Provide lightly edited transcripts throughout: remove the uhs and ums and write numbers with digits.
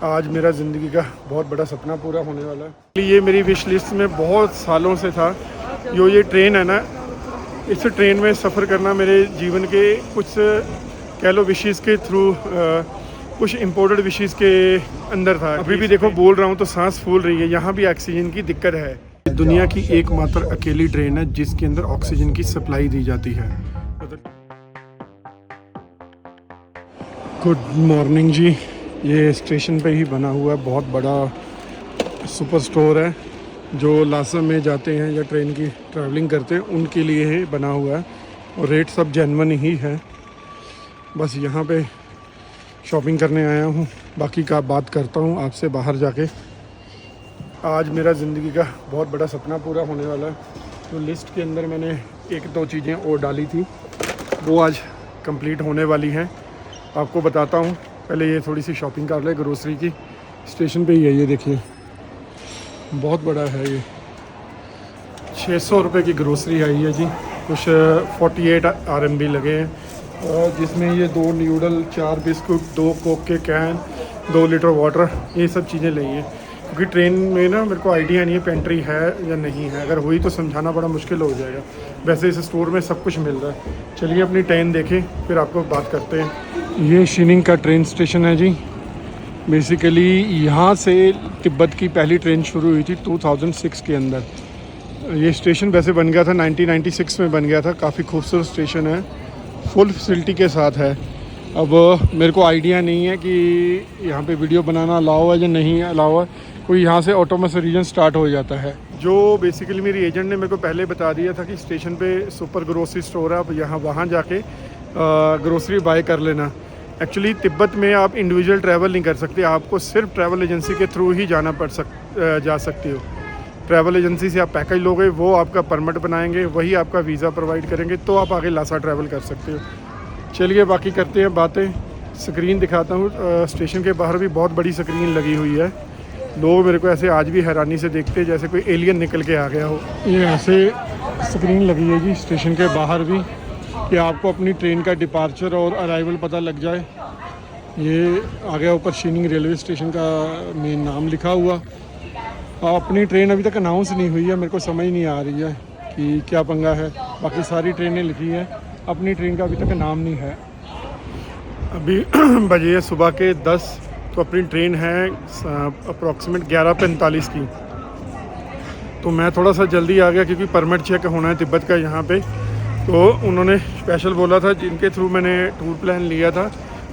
आज मेरा ज़िंदगी का बहुत बड़ा सपना पूरा होने वाला है। ये मेरी विश लिस्ट में बहुत सालों से था। ये ट्रेन है ना, इस ट्रेन में सफ़र करना मेरे जीवन के कुछ कह लो विशेज़ के थ्रू कुछ इम्पोर्टेड विशेज़ के अंदर था। अभी भी देखो बोल रहा हूँ तो सांस फूल रही है। यहाँ भी ऑक्सीजन की दिक्कत है। दुनिया की एकमात्र अकेली ट्रेन है जिसके अंदर ऑक्सीजन की सप्लाई दी जाती है। गुड मॉर्निंग जी। ये स्टेशन पे ही बना हुआ है बहुत बड़ा सुपर स्टोर है। जो लासा में जाते हैं या ट्रेन की ट्रैवलिंग करते हैं उनके लिए ही बना हुआ है और रेट सब जेन्युइन ही है। बस यहाँ पे शॉपिंग करने आया हूँ, बाकी का बात करता हूँ आपसे बाहर जाके। आज मेरा ज़िंदगी का बहुत बड़ा सपना पूरा होने वाला है। तो लिस्ट के अंदर मैंने एक दो चीज़ें और डाली थी, वो आज कंप्लीट होने वाली हैं। आपको बताता हूँ, पहले ये थोड़ी सी शॉपिंग कर ले ग्रोसरी की। स्टेशन पे ही है, ये देखिए बहुत बड़ा है। ये 600 रुपये की ग्रोसरी आई है जी। कुछ 48 RMB लगे हैं, और जिसमें ये 2 न्यूडल, 4 बिस्कुट, 2 कोक के कैन, 2 लीटर वाटर, ये सब चीज़ें ली हैं। क्योंकि ट्रेन में ना मेरे को आइडिया नहीं है पेंट्री है या नहीं है। अगर हुई तो समझाना बड़ा मुश्किल हो जाएगा। वैसे इस स्टोर में सब कुछ मिल रहा है। चलिए अपनी ट्रेन देखें फिर आपको बात करते हैं। ये शीनिंग का ट्रेन स्टेशन है जी। बेसिकली यहाँ से तिब्बत की पहली ट्रेन शुरू हुई थी 2006 के अंदर। ये स्टेशन वैसे बन गया था 1996 में बन गया था। काफ़ी खूबसूरत स्टेशन है, फुल फैसिलिटी के साथ है। अब मेरे को आइडिया नहीं है कि यहाँ पे वीडियो बनाना अलाउ है या नहीं अलाउ है। कोई यहाँ से ऑटोमेटिक रीजन स्टार्ट हो जाता है। जो बेसिकली मेरी एजेंट ने मेरे को पहले बता दिया था कि स्टेशन पे सुपर ग्रोसरी स्टोर है, आप यहाँ वहाँ जाके ग्रोसरी बाय कर लेना। एक्चुअली तिब्बत में आप इंडिविजुअल ट्रैवल नहीं कर सकते, आपको सिर्फ ट्रैवल एजेंसी के थ्रू ही जाना जा सकते हो। ट्रैवल एजेंसी से आप पैकेज लोगे, वो आपका परमिट बनाएंगे, वही आपका वीज़ा प्रोवाइड करेंगे, तो आप आगे लासा ट्रैवल कर सकते हो। चलिए बाकी करते हैं बातें। स्क्रीन दिखाता हूँ। स्टेशन के बाहर भी बहुत बड़ी स्क्रीन लगी हुई है। लोग मेरे को ऐसे आज भी हैरानी से देखते हैं जैसे कोई एलियन निकल के आ गया हो। ये ऐसे स्क्रीन लगी है जी स्टेशन के बाहर भी, कि आपको अपनी ट्रेन का डिपार्चर और अराइवल पता लग जाए। ये आ गया ऊपर शीनिंग रेलवे स्टेशन का मेन नाम लिखा हुआ। अपनी ट्रेन अभी तक अनाउंस नहीं हुई है, मेरे को समझ नहीं आ रही है कि क्या पंगा है। बाकी सारी ट्रेनें लिखी है, अपनी ट्रेन का अभी तक नाम नहीं है। अभी बजे है सुबह के 10, तो अपनी ट्रेन है अप्रॉक्सीमेट 11:45 की। तो मैं थोड़ा सा जल्दी आ गया क्योंकि परमिट चेक होना है तिब्बत का यहाँ पे। तो उन्होंने स्पेशल बोला था, जिनके थ्रू मैंने टूर प्लान लिया था,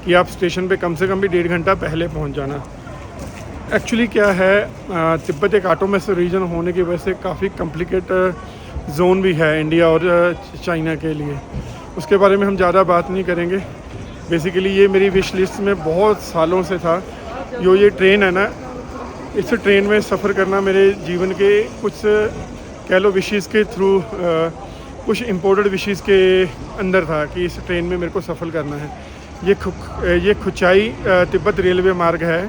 कि आप स्टेशन पे कम से कम भी 1.5 घंटा पहले पहुँच जाना। एक्चुअली क्या है, तिब्बत एक ऑटोमेटिक रीजन होने की वजह से काफ़ी कॉम्प्लिकेटेड जोन भी है इंडिया और चाइना के लिए। उसके बारे में हम ज़्यादा बात नहीं करेंगे। बेसिकली ये मेरी विश लिस्ट में बहुत सालों से था। ये ट्रेन है ना, इस ट्रेन में सफ़र करना मेरे जीवन के कुछ कह लो विशेज़ के थ्रू कुछ इम्पोर्टेड विशेज़ के अंदर था कि इस ट्रेन में मेरे को सफ़र करना है। ये खुचाई तिब्बत रेलवे मार्ग है।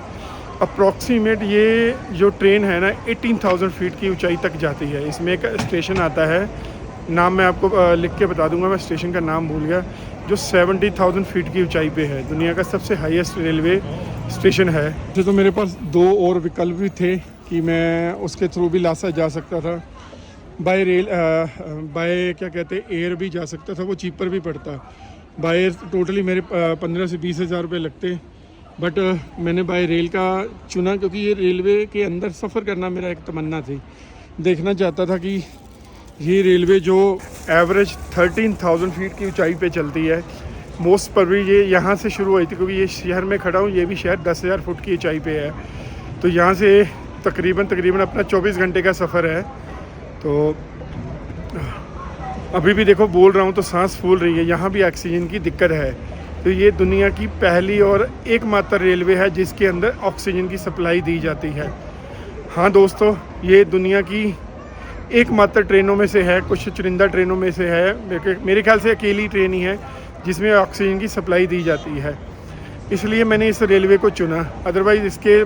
अप्रॉक्सीमेट ये जो ट्रेन है ना 18,000 फीट की ऊंचाई तक जाती है। इसमें एक स्टेशन आता है, नाम मैं आपको लिख के बता दूंगा, मैं स्टेशन का नाम भूल गया, जो 70,000 फीट की ऊंचाई पे है। दुनिया का सबसे हाईएस्ट रेलवे स्टेशन है। जैसे तो मेरे पास 2 और विकल्प भी थे कि मैं उसके थ्रू भी लासा जा सकता था, बाय रेल बाय क्या कहते हैं एयर भी जा सकता था, वो चीपर भी पड़ता। बाय एयर टोटली मेरे 15 से 20 हज़ार रुपये लगते, बट मैंने बाय रेल का चुना क्योंकि ये रेलवे के अंदर सफ़र करना मेरा एक तमन्ना थी। देखना चाहता था कि ये रेलवे जो एवरेज 13,000 फीट की ऊंचाई पे चलती है। मोस्ट पर भी ये यहाँ से शुरू हुई थी, क्योंकि ये शहर में खड़ा हूँ, ये भी शहर 10,000 फुट की ऊंचाई पे है। तो यहाँ से तकरीबन अपना 24 घंटे का सफ़र है। तो अभी भी देखो बोल रहा हूँ तो सांस फूल रही है। यहाँ भी ऑक्सीजन की दिक्कत है। तो ये दुनिया की पहली और एकमात्र रेलवे है जिसके अंदर ऑक्सीजन की सप्लाई दी जाती है। हाँ दोस्तों, ये दुनिया की एकमात्र ट्रेनों में से है, कुछ चुनिंदा ट्रेनों में से है। मेरे ख्याल से अकेली ट्रेन ही है जिसमें ऑक्सीजन की सप्लाई दी जाती है। इसलिए मैंने इस रेलवे को चुना। अदरवाइज़ इसके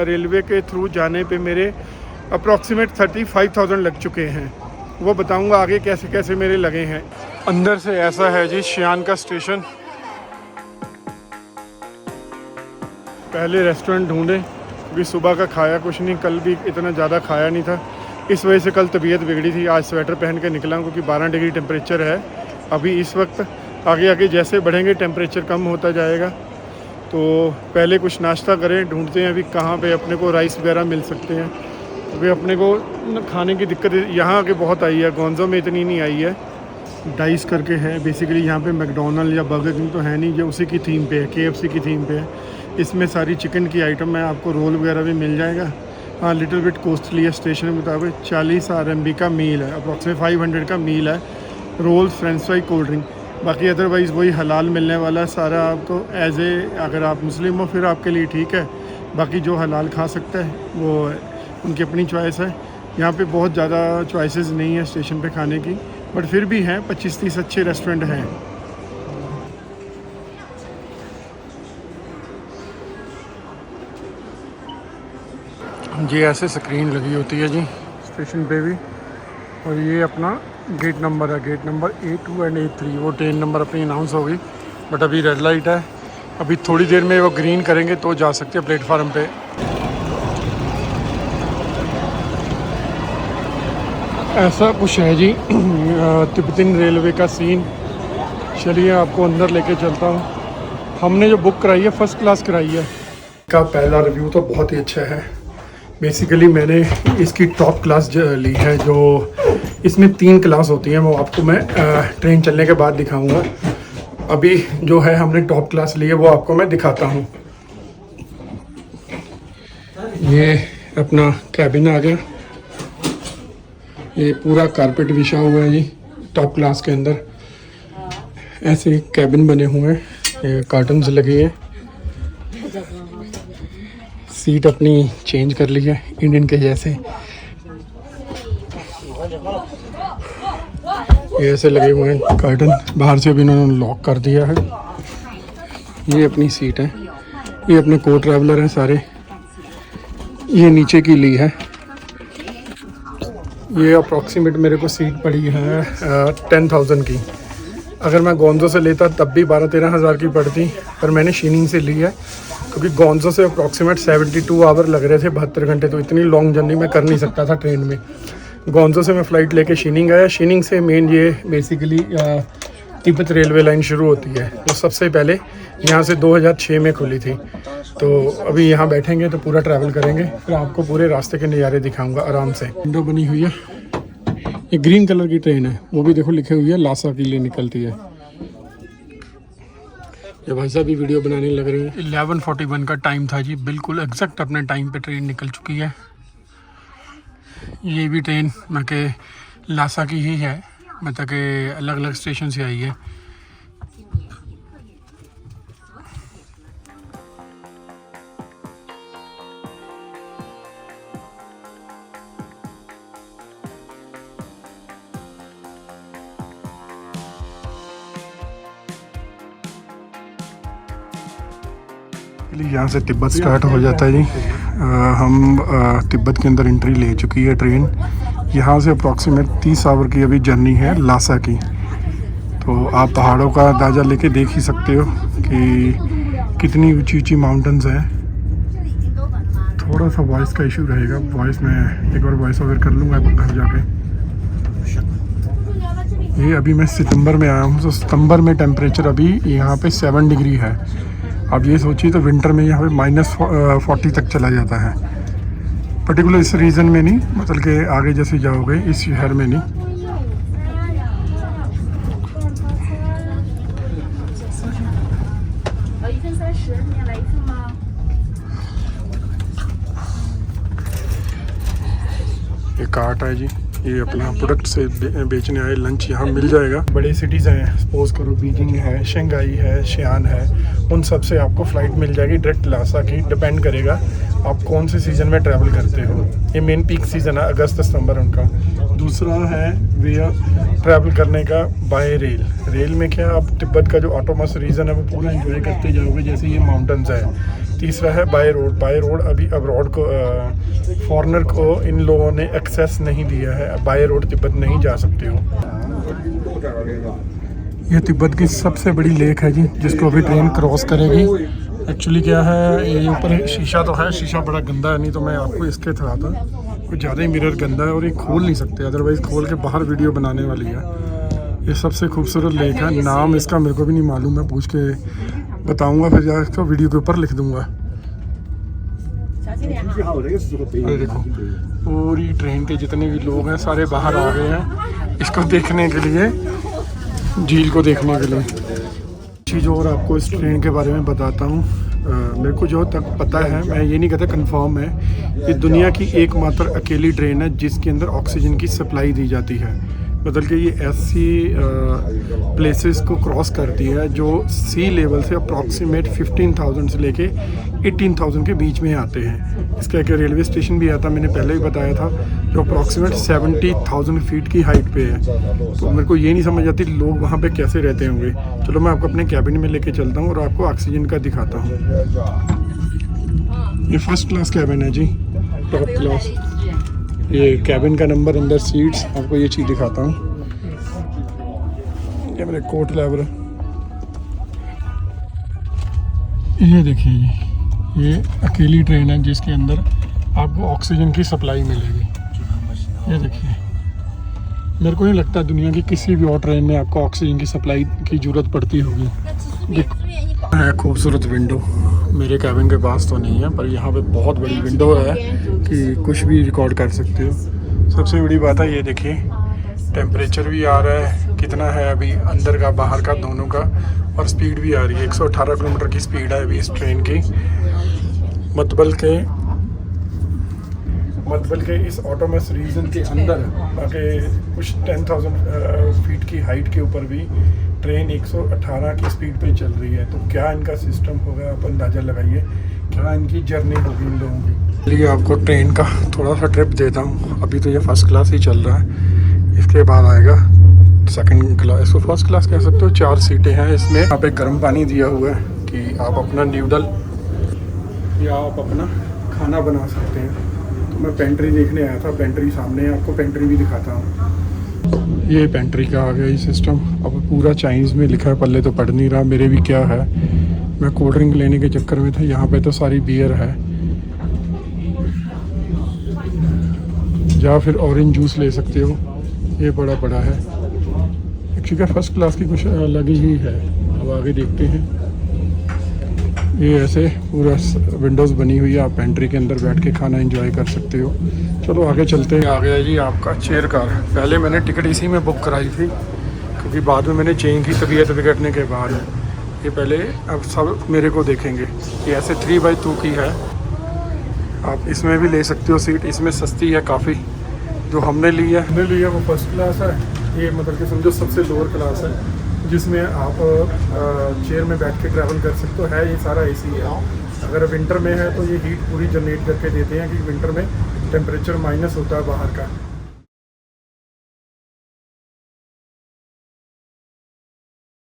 रेलवे के थ्रू जाने पे मेरे अप्रॉक्सीमेट 35,000 लग चुके हैं। वो बताऊंगा आगे कैसे कैसे मेरे लगे हैं। अंदर से ऐसा है जी शियान का स्टेशन। पहले रेस्टोरेंट ढूंढें, क्योंकि सुबह का खाया कुछ नहीं, कल भी इतना ज़्यादा खाया नहीं था, इस वजह से कल तबीयत बिगड़ी थी। आज स्वेटर पहन के निकला हूँ क्योंकि 12 डिग्री टेम्परेचर है अभी इस वक्त। आगे आगे जैसे बढ़ेंगे टेम्परेचर कम होता जाएगा, तो पहले कुछ नाश्ता करें, ढूंढते हैं अभी कहाँ पे अपने को राइस वगैरह मिल सकते हैं। अभी अपने को खाने की दिक्कत यहाँ आके बहुत आई है, गोंजो में इतनी नहीं आई है। डाइस करके है बेसिकली, यहाँ पे मैकडोनल्ड या बर्गर किंग तो है नहीं, जो उसी की थीम पे है, KFC की थीम पे है। इसमें सारी चिकन की आइटम है, आपको रोल वगैरह भी मिल जाएगा। हाँ, लिटिल बिट कॉस्टली है, स्टेशन के मुताबिक 40 RMB का मील है, अप्रॉक्सीमेट 500 का मील है। Rolls, French fry, cold drink, बाकी अदरवाइज़ वही हलाल मिलने वाला है सारा आपको। एज ए अगर आप मुस्लिम हो फिर आपके लिए ठीक है, बाकी जो हलाल खा सकता है वो उनकी अपनी चॉइस है। यहाँ पे बहुत ज़्यादा चॉइसेस नहीं है स्टेशन पे खाने की, बट फिर भी हैं 25-30 अच्छे रेस्टोरेंट हैं। जी ऐसे स्क्रीन लगी होती है जी स्टेशन पे भी, और ये अपना गेट नंबर है, गेट नंबर A2 और A3। वो ट्रेन नंबर अपनी अनाउंस होगी, बट अभी रेड लाइट है, अभी थोड़ी देर में वो ग्रीन करेंगे तो जा सकते हैं प्लेटफार्म पे। ऐसा कुछ है जी तिब्बतन रेलवे का सीन। चलिए आपको अंदर लेके चलता हूँ। हमने जो बुक कराई है फर्स्ट क्लास कराई है। का पहला रिव्यू तो बहुत ही अच्छा है। बेसिकली मैंने इसकी टॉप क्लास ली है, जो इसमें 3 क्लास होती हैं, वो आपको मैं ट्रेन चलने के बाद दिखाऊंगा। अभी जो है हमने टॉप क्लास ली है वो आपको मैं दिखाता हूँ। ये अपना कैबिन आ गया, ये पूरा कारपेट बिछा हुआ है जी टॉप क्लास के अंदर। ऐसे कैबिन बने हुए हैं, ये कार्टन्स लगे हैं। सीट अपनी चेंज कर ली है इंडियन के जैसे, ये ऐसे लगे हुए हैं कर्टन, बाहर से भी इन्होंने लॉक कर दिया है। ये अपनी सीट है, ये अपने को ट्रैवलर हैं सारे। ये नीचे की ली है, ये अप्रॉक्सीमेट मेरे को सीट पड़ी है 10,000 की। अगर मैं गोंजो से लेता तब भी 12-13 हज़ार की पड़ती, पर मैंने शीनिंग से ली है क्योंकि गोंजो से अप्रॉक्सीमेट 72 आवर लग रहे थे, 72 घंटे, तो इतनी लॉन्ग जर्नी मैं कर नहीं सकता था ट्रेन में। गोंजो से मैं फ़्लाइट लेके शीनिंग आया। शीनिंग से मेन ये बेसिकली तिब्बत रेलवे लाइन शुरू होती है, जो सबसे पहले यहाँ से 2006 में खुली थी। तो अभी यहाँ बैठेंगे तो पूरा ट्रैवल करेंगे, फिर आपको पूरे रास्ते के नज़ारे दिखाऊंगा आराम से। विंडो बनी हुई है, ये ग्रीन कलर की ट्रेन है, वो भी देखो लिखे हुई है लासा के लिए निकलती है। ये भाई साहब भी वीडियो बनाने लग रही है। 11:41 का टाइम था जी, बिल्कुल एग्जैक्ट अपने टाइम पे ट्रेन निकल चुकी है। ये भी ट्रेन मैं के लासा की ही है, मतलब के अलग अलग स्टेशन से आई है। यहाँ से तिब्बत स्टार्ट हो जाता है जी। हम तिब्बत के अंदर एंट्री ले चुकी है ट्रेन। यहाँ से अप्रॉक्सीमेट 30 आवर की अभी जर्नी है लासा की। तो आप पहाड़ों का अंदाज़ा लेके देख ही सकते हो कि कितनी ऊंची ऊंची माउंटेन्स हैं। थोड़ा सा वॉइस का इशू रहेगा, वॉइस मैं एक बार वॉइस ओवर कर लूँगा घर जाके। ये अभी मैं सितंबर में आया हूँ, तो सितंबर में टेम्परेचर अभी यहाँ पे 7 डिग्री है। अब ये सोचिए तो विंटर में यहाँ पे -40 तक चला जाता है। पर्टिकुलर इस रीजन में नहीं, मतलब कि आगे जैसे जाओगे इस शहर में नहीं। ये कार्ट है जी, ये अपना प्रोडक्ट से बेचने आए। लंच यहाँ मिल जाएगा। बड़े सिटीज़ हैं, सपोज करो बीजिंग है, शंघाई है, शियान है, उन सब से आपको फ़्लाइट मिल जाएगी डायरेक्ट लासा की। डिपेंड करेगा आप कौन से सीज़न में ट्रैवल करते हो। ये मेन पीक सीज़न है अगस्त सितंबर उनका। दूसरा है वे ट्रैवल करने का बाय रेल। रेल में क्या आप तिब्बत का जो ऑटोनॉमस रीजन है वो पूरा एंजॉय करते जाओगे, जैसे ये माउंटेन्स है। तीसरा है बाय रोड। बाय रोड अभी अब्रॉड को फॉरेनर को इन लोगों ने एक्सेस नहीं दिया है, बाय रोड तिब्बत नहीं जा सकते हो। ये तिब्बत की सबसे बड़ी लेक है जी, जिसको अभी ट्रेन क्रॉस करेगी एक्चुअली क्या है, ये ऊपर शीशा तो है, शीशा बड़ा गंदा है, नहीं तो मैं आपको इसके दिखाता। कुछ ज़्यादा ही मिरर गंदा है और ये खोल नहीं सकते, अदरवाइज़ खोल के बाहर वीडियो बनाने वाली है। ये सबसे खूबसूरत लेक है, नाम इसका मेरे को भी नहीं मालूम, मैं पूछ के बताऊंगा, फिर जा इसको वीडियो के ऊपर लिख दूंगा। ये देखो पूरी ट्रेन के जितने भी लोग हैं सारे बाहर आ गए हैं इसको देखने के लिए, झील को देखने के लिए। चीज़ और आपको इस ट्रेन के बारे में बताता हूँ। मेरे को जो तक पता है, मैं ये नहीं कहता कंफर्म है, ये दुनिया की एकमात्र अकेली ट्रेन है जिसके अंदर ऑक्सीजन की सप्लाई दी जाती है। मतलब कि ये ऐसी प्लेसेस को क्रॉस करती है जो सी लेवल से अप्रॉक्सीमेट 15,000 से लेके 18,000 के बीच में आते हैं। इसका एक रेलवे स्टेशन भी आता, मैंने पहले ही बताया था, जो अप्रॉक्सीमेट 70,000 फीट की हाइट पे है। तो मेरे को ये नहीं समझ आती लोग वहाँ पे कैसे रहते होंगे। चलो मैं आपको अपने कैबिन में लेके चलता हूँ और आपको ऑक्सीजन का दिखाता हूँ। ये फर्स्ट क्लास कैबिन है जी, टॉप क्लास। ये कैबिन का नंबर, अंदर सीट्स, आपको ये चीज़ दिखाता हूँ। ये मेरे कोट लेवर, ये देखिए, ये अकेली ट्रेन है जिसके अंदर आपको ऑक्सीजन की सप्लाई मिलेगी। ये देखिए, मेरे को नहीं लगता दुनिया की किसी भी और ट्रेन में आपको ऑक्सीजन की सप्लाई की ज़रूरत पड़ती होगी। है खूबसूरत विंडो, मेरे कैबिन के पास तो नहीं है, पर यहाँ पे बहुत बड़ी विंडो है कि कुछ भी रिकॉर्ड कर सकते हो। सबसे बड़ी बात है, ये देखिए टेम्परेचर भी आ रहा है कितना है अभी, अंदर का बाहर का दोनों का, और स्पीड भी आ रही है। 118 किलोमीटर की स्पीड है अभी इस ट्रेन की। मतबल के इस ऑटोमस रीजन के अंदर बाकी कुछ 10,000 फीट की हाइट के ऊपर भी ट्रेन 118 की स्पीड पे चल रही है। तो क्या इनका सिस्टम होगा, आप अंदाज़ा लगाइए, क्या इनकी जर्नी होगी इन लोगों की। चलिए आपको ट्रेन का थोड़ा सा ट्रिप देता हूँ। अभी तो ये फर्स्ट क्लास ही चल रहा है, इसके बाद आएगा सेकंड क्लास। इसको फर्स्ट क्लास कह सकते हो, 4 सीटें हैं इसमें। यहाँ पे गर्म पानी दिया हुआ है कि आप अपना न्यूडल या आप अपना खाना बना सकते हैं। तो मैं पेंट्री देखने आया था, पेंट्री सामने है, आपको पेंट्री भी दिखाता हूँ। ये पेंट्री का आ गया ये सिस्टम। अब पूरा चाइनीज़ में लिखा है, पल्ले तो पढ़ नहीं रहा, मेरे भी क्या है, मैं कोल्ड ड्रिंक लेने के चक्कर में था। यहाँ पे तो सारी बियर है, या फिर ऑरेंज जूस ले सकते हो, ये बड़ा बड़ा है। एक्चुअली फर्स्ट क्लास की कुछ अलग ही है। अब आगे देखते हैं। ये ऐसे पूरा विंडोज़ बनी हुई है, आप पेंट्री के अंदर बैठ के खाना एंजॉय कर सकते हो। चलो आगे चलते हैं। आ गया जी आपका चेयर कार। पहले मैंने टिकट इसी में बुक कराई थी, क्योंकि बाद में मैंने चेंज की तबीयत बिगड़ने के बाद। ये पहले अब सब मेरे को देखेंगे। ये ऐसे 3x2 की है, आप इसमें भी ले सकते हो सीट। इसमें सस्ती है काफ़ी। जो हमने ली है वो फर्स्ट क्लास है। ये मतलब कि समझो सबसे लोअर क्लास है, जिसमें आप चेयर में बैठ के ट्रैवल कर सकते हो। है ये सारा एसी है। अगर विंटर में है तो ये हीट पूरी जनरेट करके देते हैं, कि विंटर में टेम्परेचर माइनस होता है बाहर का।